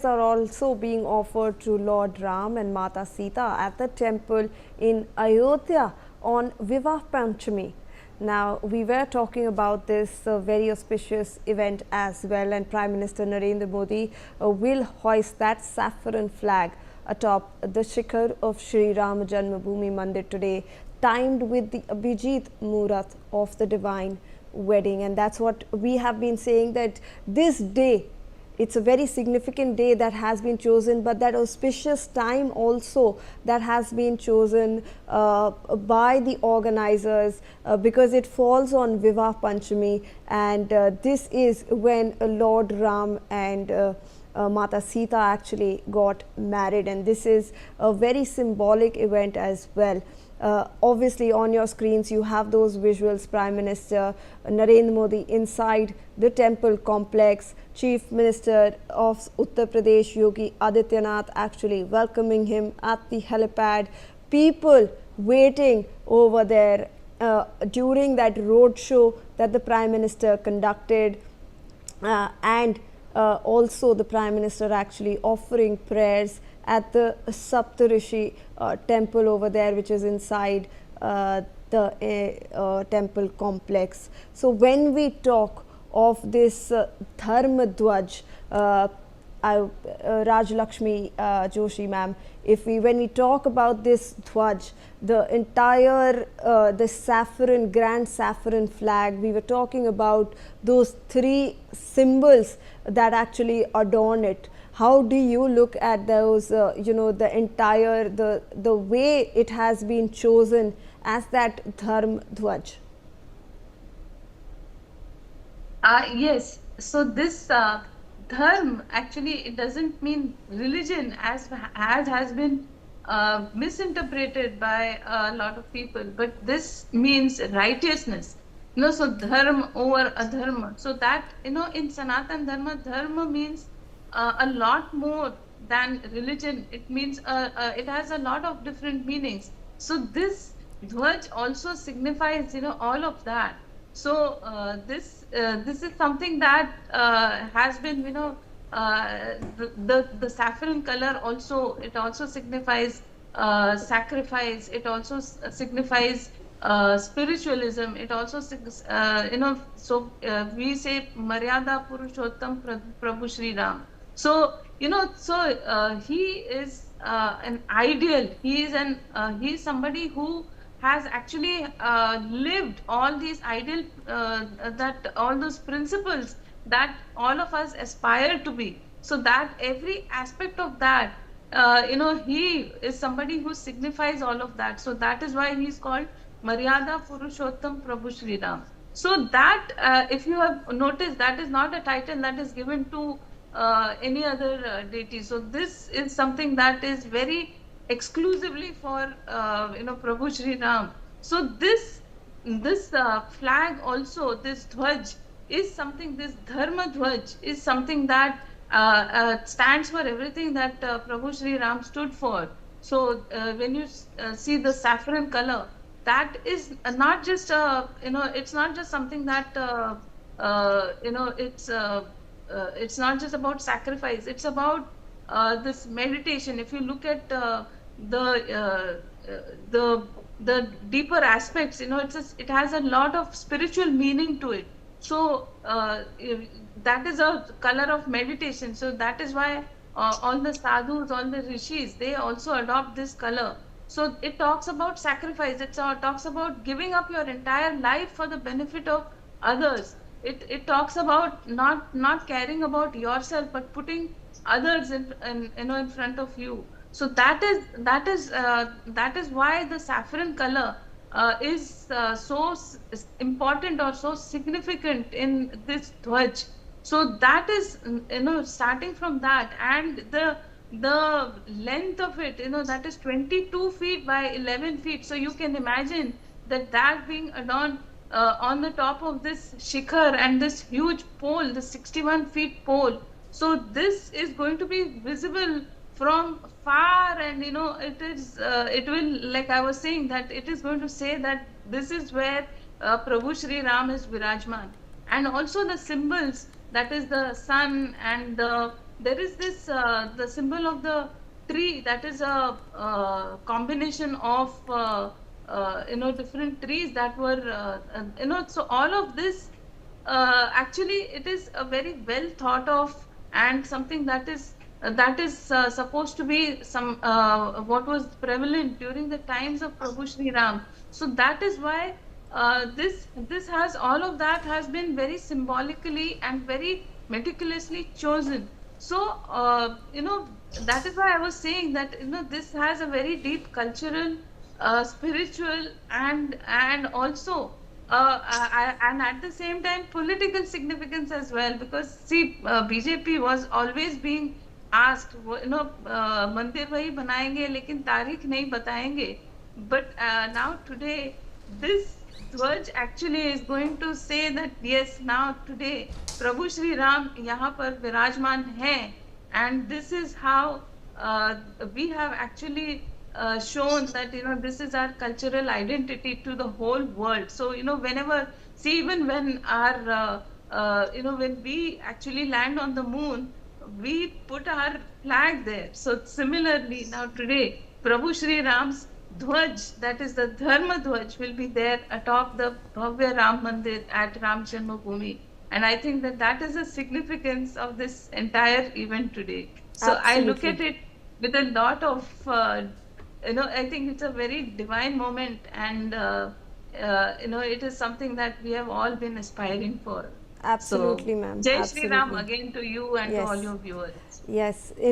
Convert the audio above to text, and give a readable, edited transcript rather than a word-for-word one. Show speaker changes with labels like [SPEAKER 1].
[SPEAKER 1] are also being offered to Lord Ram and Mata Sita at the temple in Ayodhya on Vivah Panchami. Now, we were talking about this very auspicious event as well, and Prime Minister Narendra Modi will hoist that saffron flag atop the shikhar of Sri Ram Janmabhoomi Mandir today, timed with the Abhijit Murat of the divine wedding. And that's what we have been saying, that this day, it's a very significant day that has been chosen, but that auspicious time also that has been chosen by the organizers because it falls on Vivah Panchami, and this is when Lord Ram and Mata Sita actually got married, and this is a very symbolic event as well. Obviously, on your screens, you have those visuals. Prime Minister Narendra Modi inside the temple complex, Chief Minister of Uttar Pradesh Yogi Adityanath actually welcoming him at the helipad, people waiting over there during that road show that the Prime Minister conducted, and also the Prime Minister actually offering prayers at the Saptarishi temple over there, which is inside the temple complex. So when we talk of this Dharma Dwaj, Raj Lakshmi Joshi ma'am, when we talk about this Dwaj, the entire the saffron, grand saffron flag, we were talking about those three symbols that actually adorn it. How do you look at those, the entire, the way it has been chosen as that Dharma Dwaj?
[SPEAKER 2] Yes, so this dharm actually it doesn't mean religion as has been misinterpreted by a lot of people, but this means righteousness. So dharma over adharma. So that in Sanatan Dharma, dharma means a lot more than religion. It means it has a lot of different meanings. So this dhwaj also signifies all of that. So this is something that has been the saffron color also, it also signifies sacrifice. It also signifies spiritualism. It also we say Maryada Purushottam Prabhu Shri Ram. So he is an ideal. He is somebody who has actually lived all these ideal, that all those principles that all of us aspire to be. So that every aspect of that, he is somebody who signifies all of that. So that is why he is called Maryada Purushottam Prabhu Shri Ram. So that, if you have noticed, that is not a title that is given to any other deity. So this is something that is very exclusively for Prabhu Shri Ram. So this flag also, this dhwaj is something, this dharma dhwaj is something that stands for everything that Prabhu Shri Ram stood for. So when you see the saffron color, that is not just it's not just something that it's not just about sacrifice. It's about this meditation. If you look at the deeper aspects, it has a lot of spiritual meaning to it. So that is a color of meditation. So that is why all the sadhus, all the rishis, they also adopt this color. So it talks about sacrifice. It talks about giving up your entire life for the benefit of others. It talks about not caring about yourself, but putting others in front of you. So that is why the saffron color is so important or so significant in this dhwaj. So that is starting from that, and the length of it, that is 22 feet by 11 feet. So you can imagine that being adorned on the top of this shikhar and this huge pole, the 61 feet pole. So this is going to be visible from far, and it will, like I was saying, that it is going to say that this is where Prabhu Shri Ram is Virajman. And also the symbols, that is the sun and the there is this the symbol of the tree, that is a combination of different trees that were so all of this actually it is a very well thought of, and something that is supposed to be some what was prevalent during the times of Prabhu Sri Ram. So that is why this has all of that has been very symbolically and very meticulously chosen. So that is why I was saying that this has a very deep cultural, spiritual, and also and at the same time political significance as well, because see, BJP was always being asked, मंदिर वही बनाएंगे लेकिन तारीख नहीं बताएंगे, but now today this Dwaj actually is going to say that yes, now today Prabhu Shri Ram यहाँ पर विराजमान है, and this is how we have actually shown that this is our cultural identity to the whole world. So whenever, see, even when our when we actually land on the moon, we put our flag there. So similarly, now today Prabhu Shri Ram's Dhwaj, that is the Dharma Dhwaj, will be there atop the Bhavya Ram Mandir at Ram Janmabhoomi. And I think that that is the significance of this entire event today. So I look at
[SPEAKER 1] Absolutely.
[SPEAKER 2] it with a lot of, I think it's a very divine moment, and it is something that we have all been aspiring for. So,
[SPEAKER 1] Absolutely, ma'am.
[SPEAKER 2] Jai Shri Ram
[SPEAKER 1] Absolutely.
[SPEAKER 2] again to you and to all
[SPEAKER 1] Yes.
[SPEAKER 2] your viewers.
[SPEAKER 1] Yes. In